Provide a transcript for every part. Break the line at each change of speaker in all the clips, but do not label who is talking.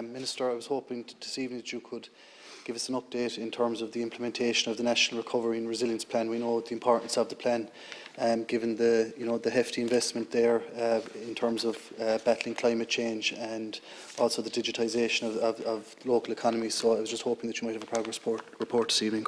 Minister, I was hoping this evening that you could give us an update in terms of the implementation of the National Recovery and Resilience Plan. We know the importance of the plan, given the hefty investment there in terms of battling climate change and also the digitisation of local economies. So I was just hoping that you might have a progress report this evening.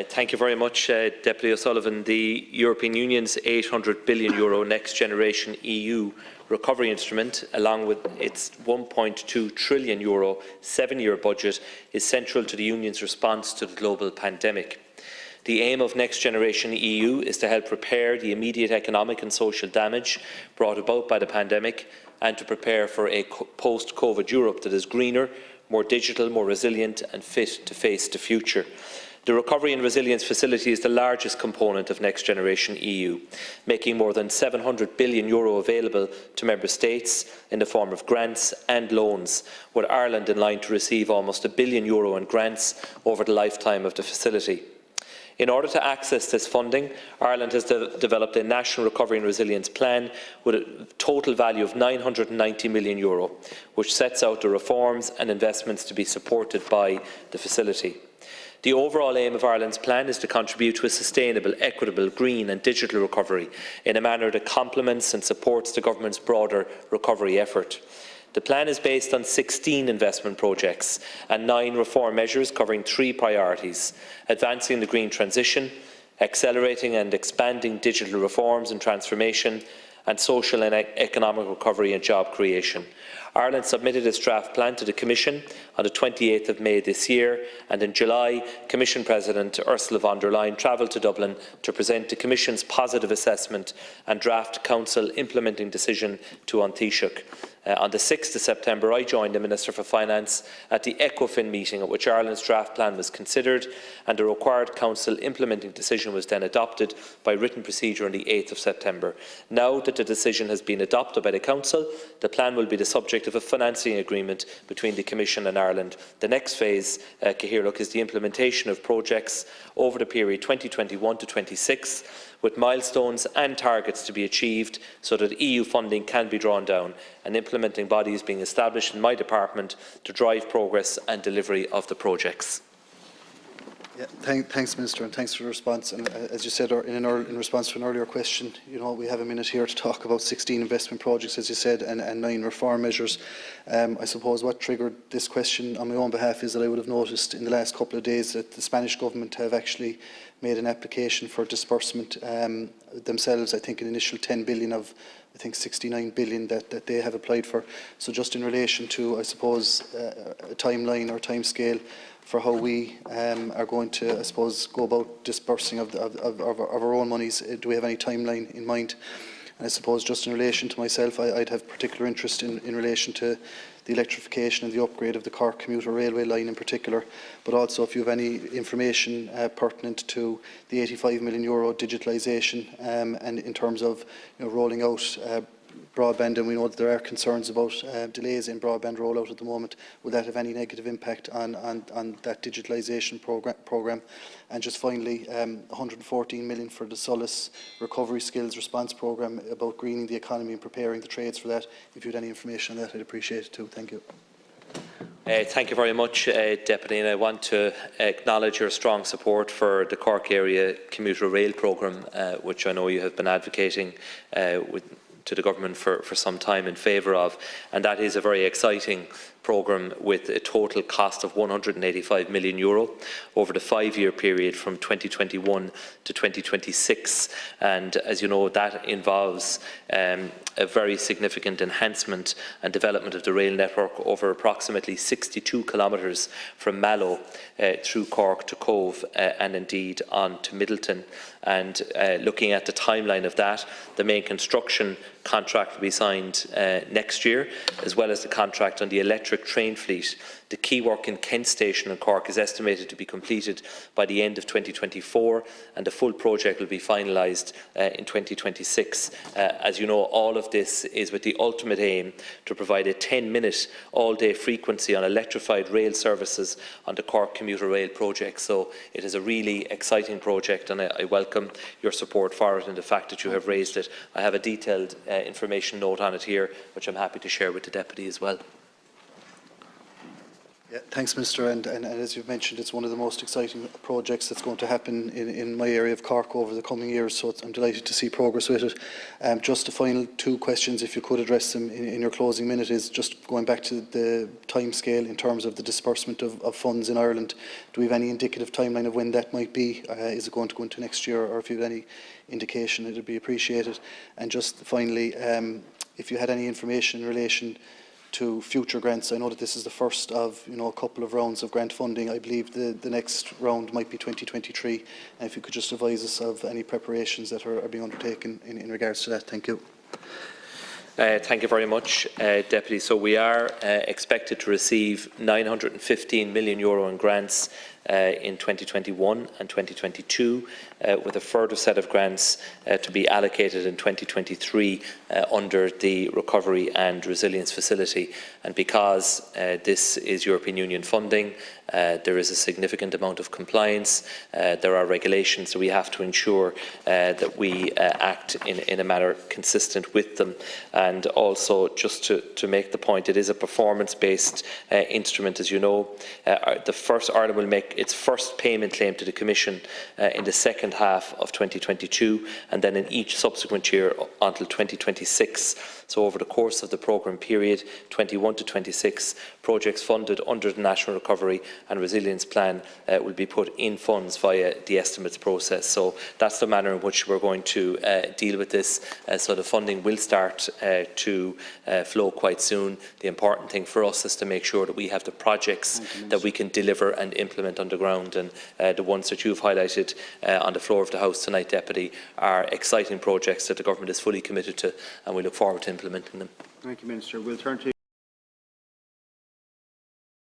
Thank you very much, Deputy O'Sullivan. The European Union's €800 billion Next Generation EU recovery instrument, along with its €1.2 trillion 7-year budget, is central to the Union's response to the global pandemic. The aim of Next Generation EU is to help repair the immediate economic and social damage brought about by the pandemic and to prepare for a post-COVID Europe that is greener, more digital, more resilient and fit to face the future. The Recovery and Resilience Facility is the largest component of Next Generation EU, making more than €700 billion available to Member States in the form of grants and loans, with Ireland in line to receive almost €1 billion in grants over the lifetime of the facility. In order to access this funding, Ireland has developed a National Recovery and Resilience Plan with a total value of €990 million, which sets out the reforms and investments to be supported by the facility. The overall aim of Ireland's plan is to contribute to a sustainable, equitable, green and digital recovery in a manner that complements and supports the Government's broader recovery effort. The plan is based on 16 investment projects and 9 reform measures covering 3 priorities: advancing the green transition, accelerating and expanding digital reforms and transformation, and social and economic recovery and job creation. Ireland submitted its draft plan to the Commission on the 28th of May this year, and in July, Commission President Ursula von der Leyen travelled to Dublin to present the Commission's positive assessment and draft Council implementing decision to An Taoiseach. On the 6th of September, I joined the Minister for Finance at the ECOFIN meeting at which Ireland's draft plan was considered, and the required Council implementing decision was then adopted by written procedure on the 8th of September. Now that the decision has been adopted by the Council, the plan will be the subject of a financing agreement between the Commission and Ireland. The next phase, is the implementation of projects over the period 2021 to 26, with milestones and targets to be achieved so that EU funding can be drawn down, and implementing bodies being established in my department to drive progress and delivery of the projects.
Yeah, thanks, Minister, and thanks for the response. And as you said in response to an earlier question, we have a minute here to talk about 16 investment projects, as you said, and 9 reform measures. I suppose what triggered this question on my own behalf is that I would have noticed in the last couple of days that the Spanish government have actually made an application for disbursement themselves. I think an initial 10 billion of, 69 billion that they have applied for. So just in relation to, I suppose, a timeline or timescale for how we are going to, I suppose, go about disbursing of our own monies. Do we have any timeline in mind? And I suppose just in relation to myself, I'd have particular interest in relation to the electrification and the upgrade of the Cork Commuter railway line in particular, but also if you have any information pertinent to the €85 million digitalisation and in terms of rolling out broadband, and we know that there are concerns about delays in broadband rollout at the moment. Will that have any negative impact on that digitalisation programme? And just finally, 114 million for the Solace Recovery Skills Response Programme about greening the economy and preparing the trades for that. If you had any information on that, I'd appreciate it too. Thank you.
Thank you very much, Deputy, and I want to acknowledge your strong support for the Cork Area Commuter Rail Programme, which I know you have been advocating to the Government for some time in favour of, and that is a very exciting programme with a total cost of €185 million over the 5-year period from 2021 to 2026, and as you know, that involves a very significant enhancement and development of the rail network over approximately 62 kilometres from Mallow through Cork to Cove and indeed on to Middleton. And looking at the timeline of that, the main construction contract will be signed next year, as well as the contract on the electric train fleet. The key work in Kent Station in Cork is estimated to be completed by the end of 2024, and the full project will be finalised in 2026. As you know, all of this is with the ultimate aim to provide a 10-minute all-day frequency on electrified rail services on the Cork Commuter Rail project. So it is a really exciting project, and I welcome your support for it and the fact that you have raised it. I have a detailed information note on it here, which I'm happy to share with the Deputy as well.
Yeah, thanks, Minister. And as you've mentioned, it's one of the most exciting projects that's going to happen in my area of Cork over the coming years, so I'm delighted to see progress with it. Just the final two questions, if you could address them in your closing minute, is just going back to the timescale in terms of the disbursement of funds in Ireland. Do we have any indicative timeline of when that might be? Is it going to go into next year, or if you have any indication, it would be appreciated. And just finally, if you had any information in relation to future grants. I know that this is the first of a couple of rounds of grant funding. I believe the next round might be 2023. And if you could just advise us of any preparations that are being undertaken in regards to that. Thank you.
Thank you very much, Deputy. So we are expected to receive €915 million in grants in 2021 and 2022, with a further set of grants to be allocated in 2023 under the Recovery and Resilience Facility. And because this is European Union funding, there is a significant amount of compliance. There are regulations, so we have to ensure that we act in a manner consistent with them. And also, just to make the point, it is a performance-based instrument, as you know. Ireland will make its first payment claim to the Commission in the second half of 2022, and then in each subsequent year until 2026. So over the course of the programme period, 21 to 26, projects funded under the National Recovery and Resilience Plan will be put in funds via the estimates process. So that's the manner in which we're going to deal with this. So the funding will start to flow quite soon. The important thing for us is to make sure that we have the projects that we can deliver and implement on the ground. And the ones that you've highlighted on the floor of the House tonight, Deputy, are exciting projects that the Government is fully committed to, and we look forward to implementing them.
Thank you, Minister. We'll turn to